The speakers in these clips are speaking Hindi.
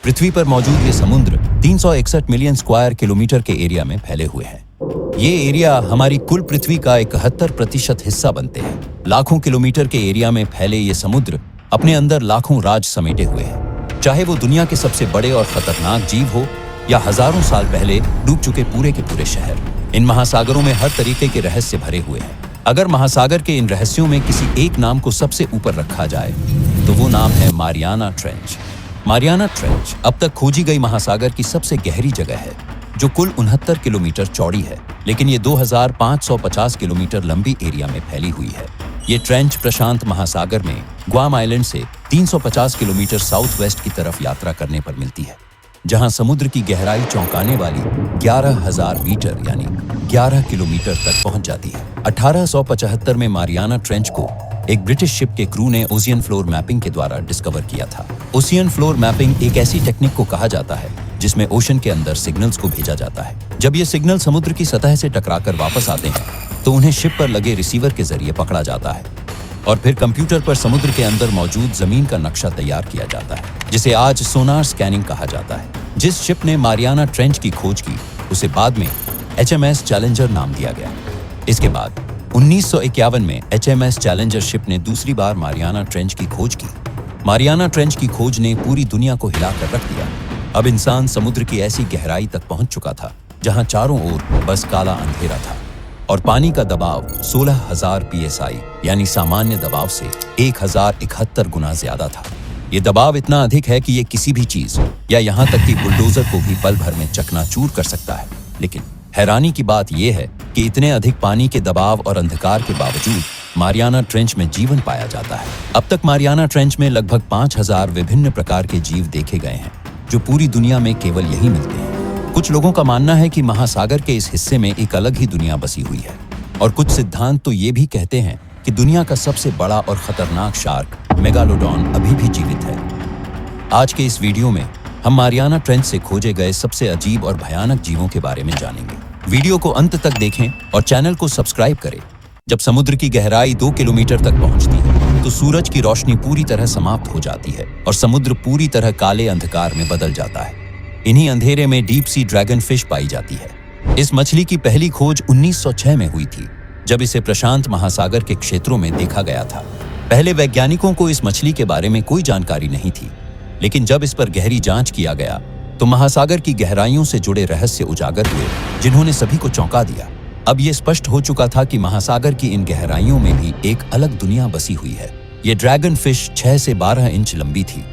पृथ्वी पर मौजूद ये समुद्र 361 मिलियन स्क्वायर किलोमीटर के एरिया में फैले हुए हैं। ये एरिया हमारी कुल पृथ्वी का 71% हिस्सा बनते हैं। लाखों किलोमीटर के एरिया में फैले ये समुद्र अपने अंदर लाखों राज समेटे हुए हैं। चाहे वो दुनिया के सबसे बड़े और खतरनाक जीव हो या हजारों साल पहले डूब चुके पूरे के पूरे शहर, इन महासागरों में हर तरीके के रहस्य भरे हुए हैं। अगर महासागर के इन रहस्यों में किसी एक नाम को सबसे ऊपर रखा जाए तो वो नाम है मारियाना ट्रेंच। मारियाना ट्रेंच अब तक खोजी गई महासागर की सबसे गहरी जगह है, जो कुल 69 किलोमीटर चौड़ी है, लेकिन ये 2550 किलोमीटर लंबी एरिया में फैली हुई है। ये ट्रेंच प्रशांत महासागर में ग्वाम आइलैंड से 350 किलोमीटर साउथ वेस्ट की तरफ यात्रा करने पर मिलती है, जहां समुद्र की गहराई चौंकाने वाली 11,000 मीटर यानी 11 किलोमीटर तक पहुंच जाती है। 1875 में मारियाना ट्रेंच को एक ब्रिटिश शिप के क्रू ने ओशियन फ्लोर मैपिंग के द्वारा डिस्कवर किया था। ओशियन फ्लोर मैपिंग एक ऐसी टेक्निक को कहा जाता है जिसमें ओशन के अंदर सिग्नल्स को भेजा जाता है। जब ये सिग्नल समुद्र की सतह से टकराकर वापस आते हैं तो उन्हें शिप पर लगे रिसीवर के जरिए पकड़ा जाता है और फिर कंप्यूटर पर समुद्र के अंदर मौजूद जमीन का नक्शा तैयार किया जाता है, जिसे आज सोनार स्कैनिंग कहा जाता है। जिस शिप ने मारियाना ट्रेंच की खोज की उसे बाद में HMS चैलेंजर नाम दिया गया। इसके बाद 1951 में HMS चैलेंजर शिप ने दूसरी बार मारियाना ट्रेंच की खोज की। मारियाना ट्रेंच की खोज ने पूरी दुनिया को हिलाकर रख दिया। अब इंसान समुद्र की ऐसी गहराई तक पहुंच चुका था जहां चारों ओर बस काला अंधेरा था और पानी का दबाव 16,000 PSI यानी सामान्य दबाव से 1071 गुना ज्यादा था। ये दबाव इतना अधिक है कि ये किसी भी चीज या यहाँ तक कि बुलडोजर को भी पल भर में चकनाचूर कर सकता है। लेकिन हैरानी की बात यह है कि इतने अधिक पानी के दबाव और अंधकार के बावजूद मारियाना ट्रेंच में जीवन पाया जाता है। अब तक मारियाना ट्रेंच में लगभग 5,000 विभिन्न प्रकार के जीव देखे गए हैं, जो पूरी दुनिया में केवल यही मिलते हैं। कुछ लोगों का मानना है कि महासागर के इस हिस्से में एक अलग ही दुनिया बसी हुई है और कुछ सिद्धांत तो ये भी कहते हैं कि दुनिया का सबसे बड़ा और खतरनाक शार्क मेगालोडॉन अभी भी जीवित है। आज के इस वीडियो में हम मारियाना ट्रेंच से खोजे गए सबसे अजीब और भयानक जीवों के बारे में जानेंगे। वीडियो को अंत तक देखें और चैनल को सब्सक्राइब करें। जब समुद्र की गहराई 2 किलोमीटर तक पहुंचती है तो सूरज की रोशनी पूरी तरह समाप्त हो जाती है और समुद्र पूरी तरह काले अंधकार में बदल जाता है। इन्हीं अंधेरे में डीप सी ड्रैगन फिश पाई जाती है। इस मछली की पहली खोज 1906 में हुई थी, जब इसे प्रशांत महासागर के क्षेत्रों में देखा गया था। पहले वैज्ञानिकों को इस मछली के बारे में कोई जानकारी नहीं थी, लेकिन जब इस पर गहरी जांच किया गया तो महासागर की गहराइयों से जुड़े रहस्य उजागर हुए, जिन्होंने सभी को चौंका दिया। अब ये स्पष्ट हो चुका था कि महासागर की इन गहराइयों में भी एक अलग दुनिया बसी हुई है। ये ड्रैगन फिश 6 से 12 इंच लंबी थी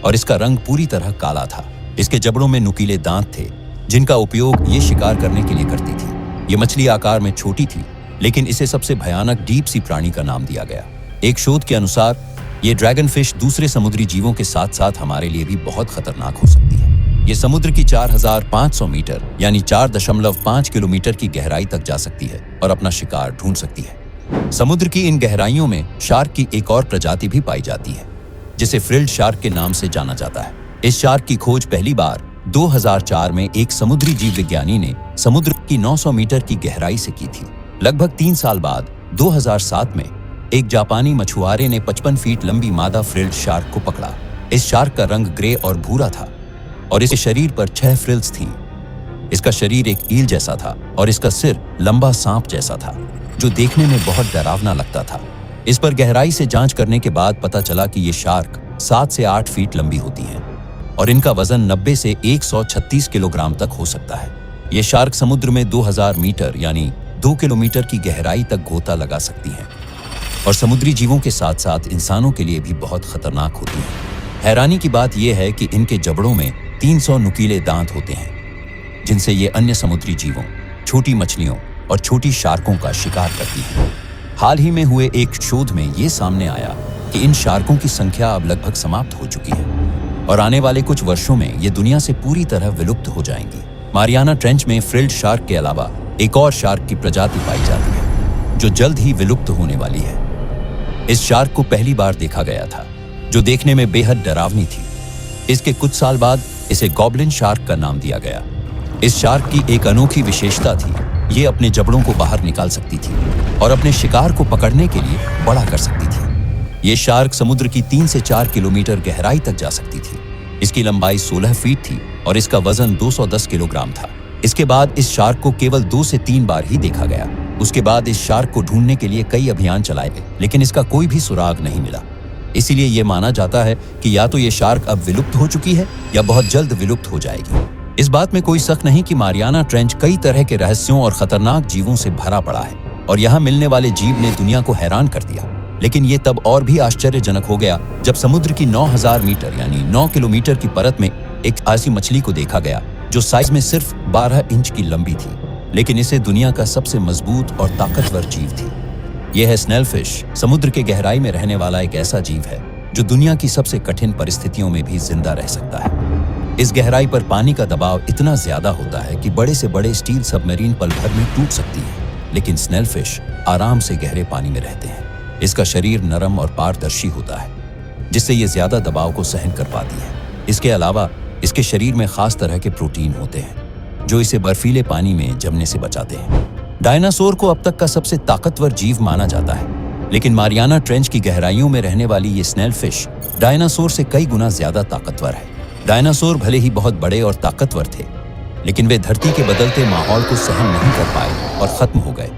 और इसका रंग पूरी तरह काला था। इसके जबड़ों में नुकीले दांत थे, जिनका उपयोग ये शिकार करने के लिए करती थी। ये मछली आकार में छोटी थी, लेकिन इसे सबसे भयानक डीप सी प्राणी का नाम दिया गया। एक शोध के अनुसार ये ड्रैगन फिश दूसरे समुद्री जीवों के साथ साथ हमारे लिए भी बहुत खतरनाक हो सकती है। ये समुद्र की 4,500 मीटर यानी 4.5 किलोमीटर की गहराई तक जा सकती है और अपना शिकार ढूंढ सकती है। समुद्र की इन गहराइयों में शार्क की एक और प्रजाति भी पाई जाती है, जिसे फ्रिल्ड शार्क के नाम से जाना जाता है। इस शार्क की खोज पहली बार 2004 में एक समुद्री जीव विज्ञानी ने समुद्र की 900 मीटर की गहराई से की थी। लगभग 3 साल बाद 2007 में एक जापानी मछुआरे ने 55 फीट लंबी मादा फ्रिल्ड शार्क को पकड़ा। इस शार्क का रंग ग्रे और भूरा था और इसके शरीर पर 6 फ्रिल्स थीं। इसका शरीर एक ईल जैसा था और इसका सिर लंबा सांप जैसा था, जो देखने में बहुत डरावना लगता था। इस पर गहराई से जांच करने के बाद पता चला कि ये शार्क 7 से 8 फीट लंबी होती हैं और इनका वजन 90 से 136 किलोग्राम तक हो सकता है। ये शार्क समुद्र में 2000 मीटर यानी 2 किलोमीटर की गहराई तक गोता लगा सकती हैं और समुद्री जीवों के साथ साथ इंसानों के लिए भी बहुत खतरनाक होती हैं। हैरानी की बात यह है कि इनके जबड़ों में 300 नुकीले दांत होते हैं, जिनसे ये अन्य समुद्री जीवों, छोटी मछलियों और छोटी शार्कों का शिकार करती हैं। हाल ही में हुए एक शोध में ये सामने आया कि इन शार्कों की संख्या अब लगभग समाप्त हो चुकी है और आने वाले कुछ वर्षों में ये दुनिया से पूरी तरह विलुप्त हो जाएंगी। मारियाना ट्रेंच में फ्रिल्ड शार्क के अलावा एक और शार्क की प्रजाति पाई जाती है, जो जल्द ही विलुप्त होने वाली है। इस शार्क को पहली बार देखा गया था, जो देखने में बेहद डरावनी थी। इसके कुछ साल बाद इसे गॉब्लिन शार्क का नाम दिया गया। इस शार्क की एक अनोखी विशेषता थी, ये अपने जबड़ों को बाहर निकाल सकती थी और अपने शिकार को पकड़ने के लिए बड़ा कर सकती थी। ये शार्क समुद्र की 3 से 4 किलोमीटर गहराई तक जा सकती थी इसकी लंबाई 16 फीट थी और इसका वजन 210 किलोग्राम था। इसके बाद इस शार्क को केवल 2 से 3 बार ही देखा गया। उसके बाद इस शार्क को ढूंढने के लिए कई अभियान चलाए गए, लेकिन इसका कोई भी सुराग नहीं मिला। इसीलिए यह माना जाता है कि या तो ये शार्क अब विलुप्त हो चुकी है या बहुत जल्द विलुप्त हो जाएगी। इस बात में कोई शक नहीं कि मारियाना ट्रेंच कई तरह के रहस्यों और खतरनाक जीवों से भरा पड़ा है और यहाँ मिलने वाले जीव ने दुनिया को हैरान कर दिया। लेकिन ये तब और भी आश्चर्यजनक हो गया जब समुद्र की 9000 मीटर यानी 9 किलोमीटर की परत में एक ऐसी मछली को देखा गया जो साइज में सिर्फ 12 इंच की लंबी थी, लेकिन इसे दुनिया का सबसे मजबूत और ताकतवर जीव थी। यह है स्नेलफिश। समुद्र के गहराई में रहने वाला एक ऐसा जीव है जो दुनिया की सबसे कठिन परिस्थितियों में भी जिंदा रह सकता है। इस गहराई पर पानी का दबाव इतना ज्यादा होता है कि बड़े से बड़े स्टील सबमरीन पल भर में टूट सकती है, लेकिन स्नेलफिश आराम से गहरे पानी में रहते हैं। इसका शरीर नरम और पारदर्शी होता है, जिससे ये ज्यादा दबाव को सहन कर पाती है। इसके अलावा इसके शरीर में खास तरह के प्रोटीन होते हैं जो इसे बर्फीले पानी में जमने से बचाते हैं। डायनासोर को अब तक का सबसे ताकतवर जीव माना जाता है, लेकिन मारियाना ट्रेंच की गहराइयों में रहने वाली ये स्नेलफिश डायनासोर से कई गुना ज्यादा ताकतवर है। डायनासोर भले ही बहुत बड़े और ताकतवर थे, लेकिन वे धरती के बदलते माहौल को सहन नहीं कर पाए और खत्म हो गए,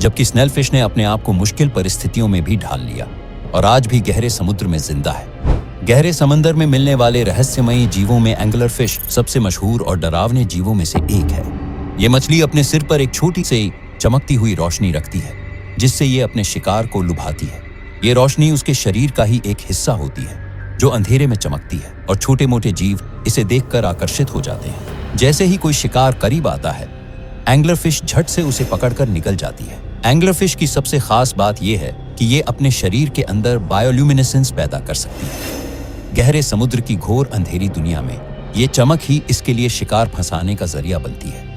जबकि स्नेलफिश ने अपने आप को मुश्किल परिस्थितियों में भी ढाल लिया और आज भी गहरे समुद्र में जिंदा है। गहरे समंदर में मिलने वाले रहस्यमयी जीवों में एंगलर फिश सबसे मशहूर और डरावने जीवों में से एक है। ये मछली अपने सिर पर एक छोटी सी चमकती हुई रोशनी रखती है, जिससे ये अपने शिकार को लुभाती है। ये रोशनी उसके शरीर का ही एक हिस्सा होती है जो अंधेरे में चमकती है और छोटे मोटे जीव इसे देखकर आकर्षित हो जाते हैं। जैसे ही कोई शिकार करीब आता है, एंगलर फिश झट से उसे पकड़कर निकल जाती है। एंगलर फिश की सबसे खास बात यह है कि ये अपने शरीर के अंदर बायोल्यूमिनेसेंस पैदा कर सकती है। गहरे समुद्र की घोर अंधेरी दुनिया में ये चमक ही इसके लिए शिकार फंसाने का जरिया बनती है।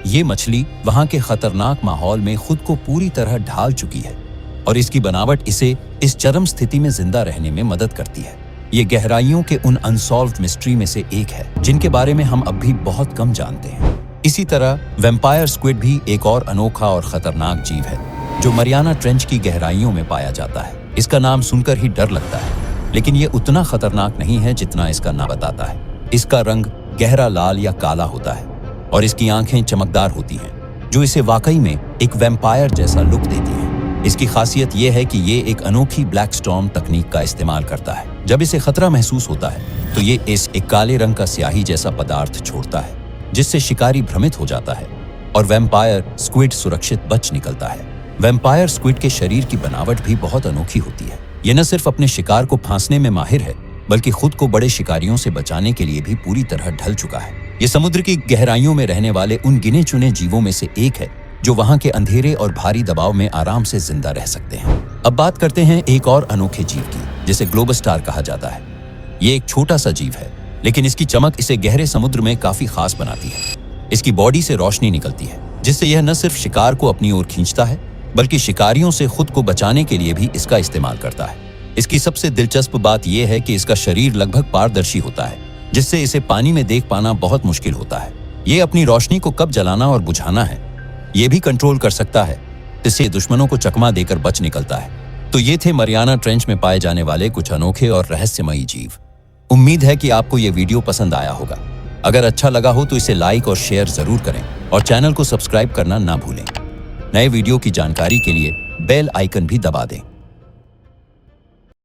ये मछली वहां के खतरनाक माहौल में खुद को पूरी तरह ढाल चुकी है और इसकी बनावट इसे इस चरम स्थिति में जिंदा रहने में मदद करती है। ये गहराइयों के उन अनसॉल्व्ड मिस्ट्री में से एक है जिनके बारे में हम अब भी बहुत कम जानते हैं। इसी तरह वैम्पायर स्क्विड भी एक और अनोखा और खतरनाक जीव है जो मारियाना ट्रेंच की गहराइयों में पाया जाता है। इसका नाम सुनकर ही डर लगता है, लेकिन ये उतना खतरनाक नहीं है जितना इसका नाम बताता है। इसका रंग गहरा लाल या काला होता है और इसकी आंखें चमकदार होती हैं, जो इसे वाकई में एक वैम्पायर जैसा लुक देती हैं। इसकी खासियत यह है कि ये एक अनोखी ब्लैक स्टॉर्म तकनीक का इस्तेमाल करता है। जब इसे खतरा महसूस होता है तो ये एक काले रंग का स्याही जैसा पदार्थ छोड़ता है, जिससे शिकारी भ्रमित हो जाता है और वैम्पायर स्क्विड सुरक्षित बच निकलता है। वैम्पायर स्क्विड के शरीर की बनावट भी बहुत अनोखी होती है। ये न सिर्फ अपने शिकार को फांसने में माहिर है, बल्कि खुद को बड़े शिकारियों से बचाने के लिए भी पूरी तरह ढल चुका है। ये समुद्र की गहराइयों में रहने वाले उन गिने चुने जीवों में से एक है जो वहां के अंधेरे और भारी दबाव में आराम से जिंदा रह सकते हैं। अब बात करते हैं एक और अनोखे जीव की, जिसे ग्लोबस्टार कहा जाता है। ये एक छोटा सा जीव है, लेकिन इसकी चमक इसे गहरे समुद्र में काफी खास बनाती है। इसकी बॉडी से रोशनी निकलती है, जिससे यह न सिर्फ शिकार को अपनी ओर खींचता है, बल्कि शिकारियों से खुद को बचाने के लिए भी इसका इस्तेमाल करता है। इसकी सबसे दिलचस्प बात यह है कि इसका शरीर लगभग पारदर्शी होता है, जिससे इसे पानी में देख पाना बहुत मुश्किल होता है। ये अपनी रोशनी को कब जलाना और बुझाना है ये भी कंट्रोल कर सकता है, इससे दुश्मनों को चकमा देकर बच निकलता है। तो ये थे मारियाना ट्रेंच में पाए जाने वाले कुछ अनोखे और रहस्यमयी जीव। उम्मीद है कि आपको ये वीडियो पसंद आया होगा। अगर अच्छा लगा हो तो इसे लाइक और शेयर जरूर करें और चैनल को सब्सक्राइब करना ना भूलें। नए वीडियो की जानकारी के लिए बेल आइकन भी दबा दें।